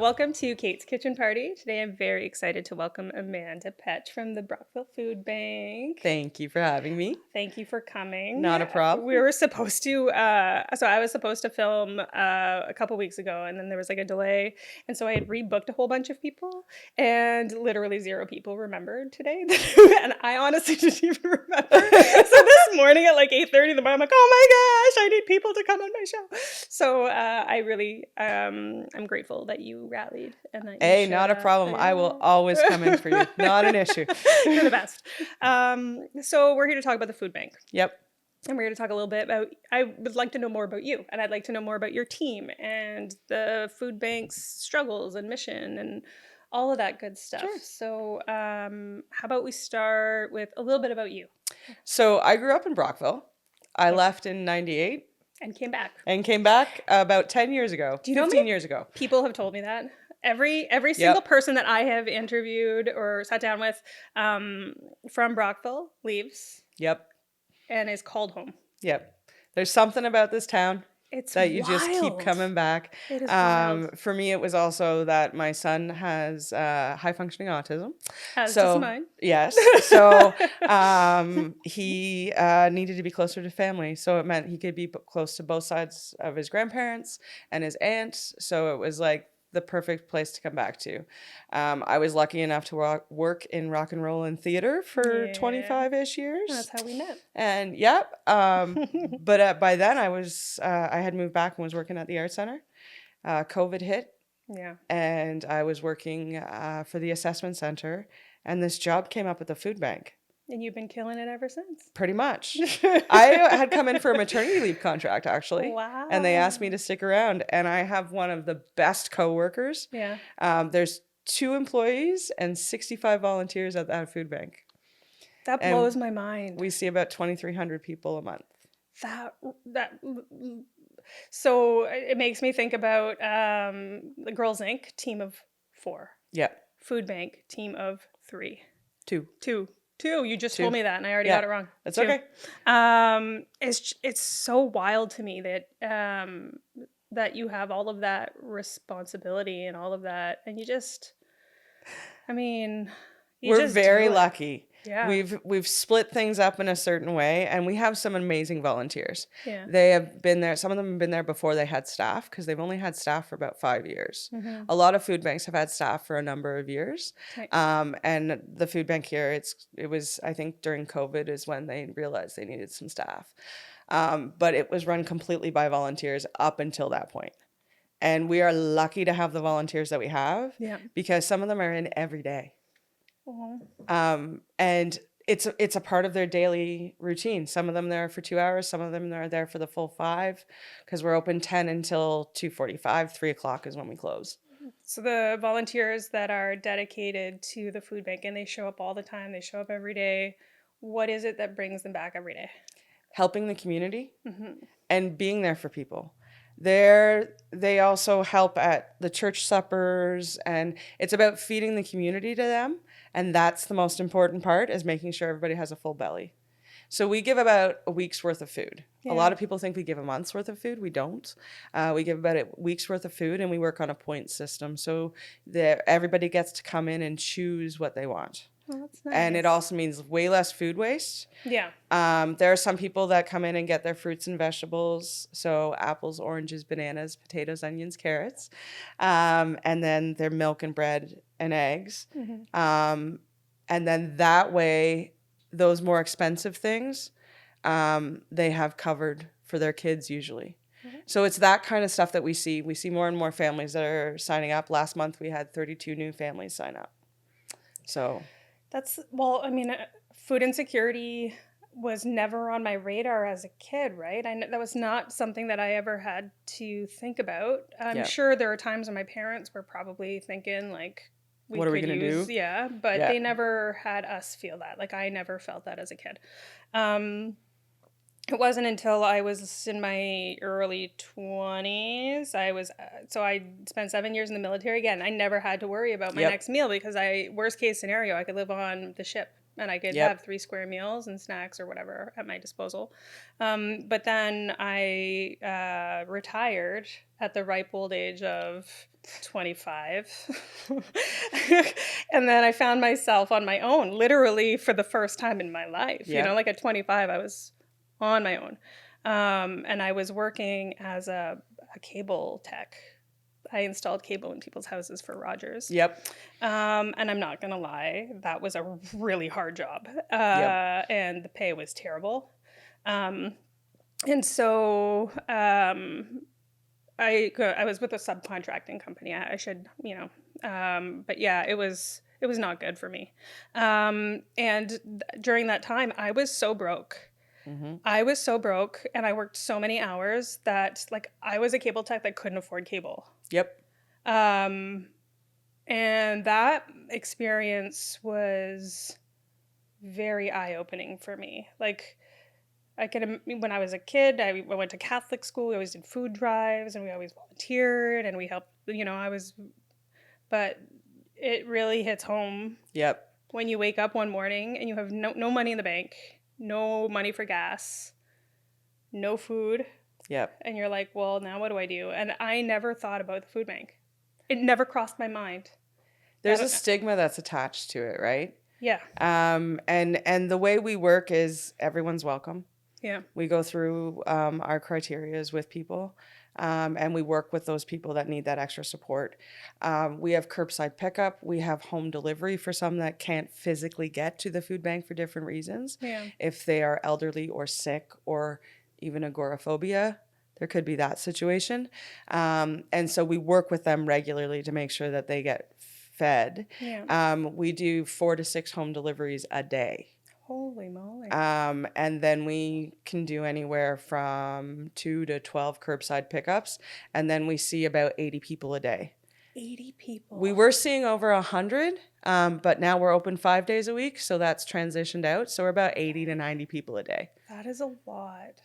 Welcome to Kate's Kitchen Party. Today I'm very excited to welcome Amanda Petch from the Brockville Food Bank. Thank you for having me. Thank you for coming. Not a problem. We were supposed to, so I was supposed to film a couple weeks ago, and then there was like a delay. And so I had rebooked a whole bunch of people, and literally 0 people remembered today. And I honestly didn't even remember. So this morning at like 8:30 in the morning, I'm like, oh my gosh, I need people to come on my show. So I really, I'm grateful that you rallied. And that Hey, you not a problem. I will always come in for you. Not an issue. You're the best. So we're here to talk about the food bank. Yep. And we're here to talk a little bit about, I would like to know more about you, and I'd like to know more about your team and the food bank's struggles and mission and all of that good stuff. Sure. So how about we start with a little bit about you? So I grew up in Brockville. I left in 98. And came back. And came back about 10 years ago. Do you know 15 me? years ago. People have told me that. Every single person that I have interviewed or sat down with from Brockville leaves. Yep. And is called home. Yep. There's something about this town that you just keep coming back. It is wild. For me, it was also that my son has high functioning autism. As does mine. Yes. So he needed to be closer to family. So it meant he could be close to both sides of his grandparents and his aunts. So it was like the perfect place to come back to. I was lucky enough to work in rock and roll and theater for 25-ish years. That's how we met. And yep. But by then I had moved back and was working at the art center. COVID hit. Yeah. And I was working for the assessment center, and this job came up at the food bank. And you've been killing it ever since. Pretty much. I had come in for a maternity leave contract, actually. Wow. And they asked me to stick around. And I have one of the best coworkers. Yeah. There's 2 employees and 65 volunteers at that food bank. That blows my mind. We see about 2,300 people a month. So it makes me think about the Girls Inc. team of 4. Yeah. Food bank team of 3. 2. You just told me that, and I already got it wrong. That's 2. okay. It's so wild to me that that you have all of that responsibility and all of that, and we're very lucky. Yeah. We've split things up in a certain way, and we have some amazing volunteers. Yeah. They have been there. Some of them have been there before they had staff, because they've only had staff for about 5 years. Mm-hmm. A lot of food banks have had staff for a number of years. Right. And the food bank here, it was, I think during COVID is when they realized they needed some staff. But it was run completely by volunteers up until that point. And we are lucky to have the volunteers that we have, because some of them are in every day. Mm-hmm. And it's a part of their daily routine. Some of them there for 2 hours. Some of them are there for the full 5, because we're open 10 until 2:45. 3 o'clock is when we close. So the volunteers that are dedicated to the food bank, and they show up all the time, they show up every day. What is it that brings them back every day? Helping the community and being there for people. They also help at the church suppers, and it's about feeding the community to them. And that's the most important part, is making sure everybody has a full belly. So we give about a week's worth of food. Yeah. A lot of people think we give a month's worth of food. We don't. We give about a week's worth of food, and we work on a point system. So everybody gets to come in and choose what they want. Oh, that's nice. And it also means way less food waste. Yeah. There are some people that come in and get their fruits and vegetables. So apples, oranges, bananas, potatoes, onions, carrots. And then their milk and bread and eggs. Mm-hmm. And then that way, those more expensive things, they have covered for their kids usually. Mm-hmm. So it's that kind of stuff that we see. We see more and more families that are signing up. Last month, we had 32 new families sign up. So... food insecurity was never on my radar as a kid, right? That was not something that I ever had to think about. I'm sure there are times when my parents were probably thinking, like, what are we going to do? Yeah, but they never had us feel that. Like, I never felt that as a kid. It wasn't until I was in my early 20s. I spent 7 years in the military. Again, I never had to worry about my next meal, because worst case scenario, I could live on the ship. and I could Yep. have 3 square meals and snacks or whatever at my disposal. But then I retired at the ripe old age of 25. And then I found myself on my own, literally for the first time in my life. Yep. Like at 25, I was on my own. And I was working as a cable tech. I installed cable in people's houses for Rogers. Yep. And I'm not going to lie, that was a really hard job. Yep. And the pay was terrible. And so I was with a subcontracting company. I should, but yeah, it was not good for me. And during that time, I was so broke. Mm-hmm. I was so broke, and I worked so many hours that like I was a cable tech that couldn't afford cable. Yep. And that experience was very eye-opening for me. Like when I was a kid, I went to Catholic school. We always did food drives, and we always volunteered, and we helped. But it really hits home. Yep. When you wake up one morning and you have no money in the bank, no money for gas, no food. Yep. And you're like, well, now what do I do? And I never thought about the food bank. It never crossed my mind. There's a stigma that's attached to it, right? Yeah. And the way we work is everyone's welcome. Yeah. We go through our criterias with people, and we work with those people that need that extra support. We have curbside pickup. We have home delivery for some that can't physically get to the food bank for different reasons. Yeah. If they are elderly or sick or even agoraphobia, there could be that situation. And so we work with them regularly to make sure that they get fed. Yeah. We do 4 to 6 home deliveries a day. Holy moly. And then we can do anywhere from 2 to 12 curbside pickups. And then we see about 80 people a day. 80 people. We were seeing over 100, but now we're open 5 days a week. So that's transitioned out. So we're about 80 to 90 people a day. That is a lot.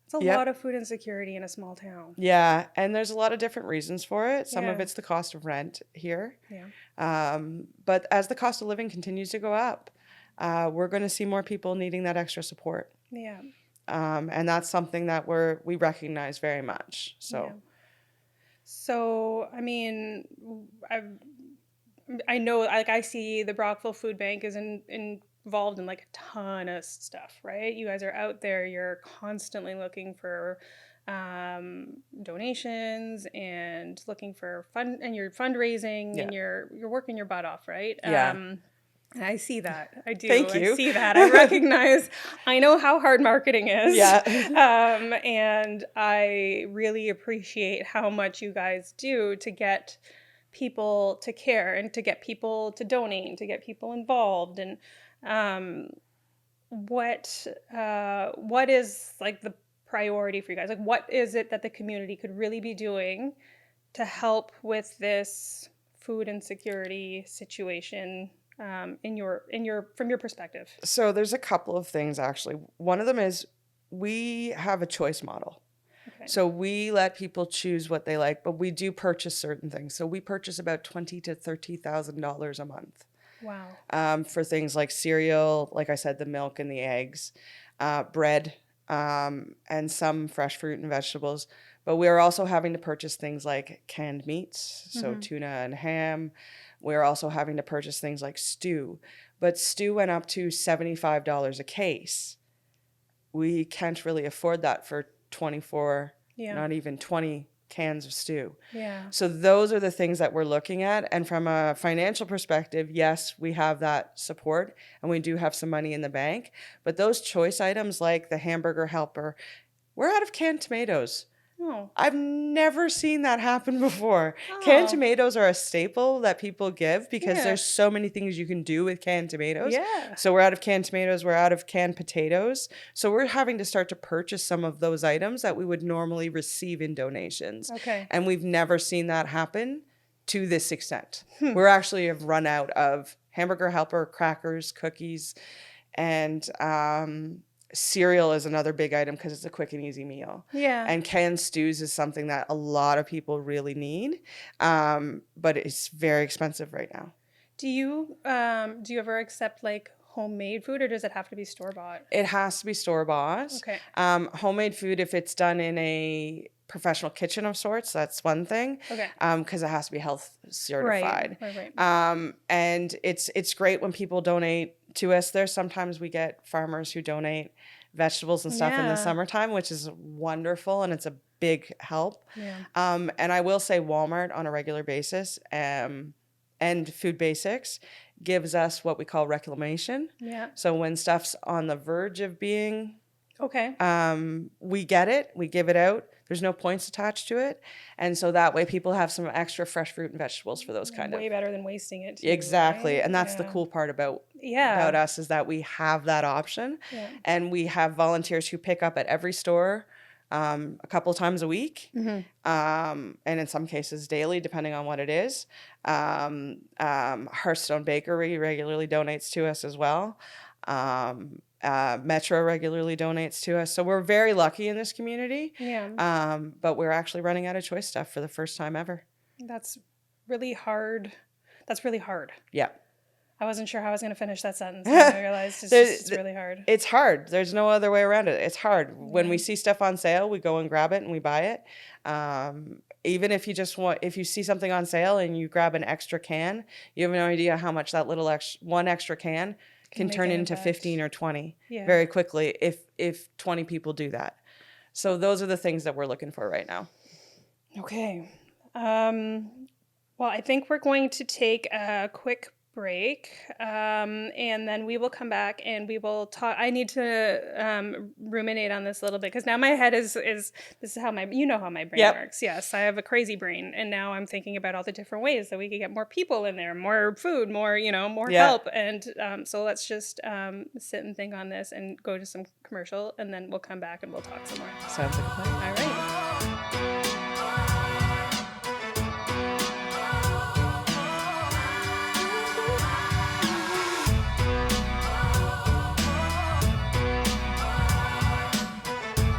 It's a Yep. lot of food insecurity in a small town. Yeah. And there's a lot of different reasons for it. Some of Yeah. it's the cost of rent here. Yeah. But as the cost of living continues to go up, we're going to see more people needing that extra support. Yeah. And that's something that we recognize very much. So, Yeah. So, I mean, I know, like, I see the Brockville Food Bank is involved in like a ton of stuff, right? You guys are out there, you're constantly looking for donations and looking for fund, and you're fundraising, Yeah. and you're working your butt off, right? Yeah. And I see that. I do. Thank you. I see that. I recognize. I know how hard marketing is. Yeah. And I really appreciate how much you guys do to get people to care and to get people to donate and to get people involved. And what is like the priority for you guys? Like, what is it that the community could really be doing to help with this food insecurity situation? From your perspective? So there's a couple of things, actually. One of them is we have a choice model. Okay. So we let people choose what they like, but we do purchase certain things. So we purchase about $20,000 to $30,000 a month. Wow. For things like cereal, like I said, the milk and the eggs, bread, and some fresh fruit and vegetables. But we are also having to purchase things like canned meats, so tuna and ham. We're also having to purchase things like stew. But stew went up to $75 a case. We can't really afford that for 24, not even 20 cans of stew. Yeah. So those are the things that we're looking at. And from a financial perspective, yes, we have that support and we do have some money in the bank. But those choice items like the hamburger helper, we're out of canned tomatoes. Oh. I've never seen that happen before. Canned tomatoes are a staple that people give because there's so many things you can do with canned tomatoes. Yeah. So we're out of canned tomatoes, we're out of canned potatoes. So we're having to start to purchase some of those items that we would normally receive in donations. Okay. And we've never seen that happen to this extent. We're actually have run out of hamburger helper, crackers, cookies, and cereal is another big item because it's a quick and easy meal. Yeah. And canned stews is something that a lot of people really need, but it's very expensive right now. Do you ever accept like homemade food, or does it have to be store-bought? It has to be store-bought. Okay. Homemade food, if it's done in a professional kitchen of sorts, that's one thing. Okay. Because it has to be health certified. Right. And it's great when people donate to us. There's sometimes we get farmers who donate vegetables and stuff in the Yeah. summertime, which is wonderful, and it's a big help. Yeah. And I will say Walmart on a regular basis, and Food Basics gives us what we call reclamation. Yeah. So when stuff's on the verge of being, Okay. we get it, we give it out. There's no points attached to it. And so that way people have some extra fresh fruit and vegetables for those kind Way of. better than wasting it too, Exactly. right? And that's the Yeah. cool part about Yeah. us is that we have that option. Yeah. And we have volunteers who pick up at every store a couple of times a week, and in some cases daily, depending on what it is. Hearthstone Bakery regularly donates to us as well. Metro regularly donates to us. So we're very lucky in this community. Yeah. But we're actually running out of choice stuff for the first time ever. That's really hard. That's really hard. Yeah. I wasn't sure how I was going to finish that sentence. And I realized it's really hard. It's hard. There's no other way around it. It's hard. When we see stuff on sale, we go and grab it and we buy it. Even if if you see something on sale and you grab an extra can, you have no idea how much that little one extra can can make turn an into impact. 15 or 20 Yeah. very quickly if 20 people do that. So those are the things that we're looking for right now. Okay. Well, I think we're going to take a quick break, and then we will come back and we will talk. I need to ruminate on this a little bit because now my head is this is how my brain Yep. works. Yes, I have a crazy brain, and now I'm thinking about all the different ways that we could get more people in there, more food, more more Yeah. help, and so let's just sit and think on this and go to some commercial, and then we'll come back and we'll talk some more. Sounds like a plan. All right.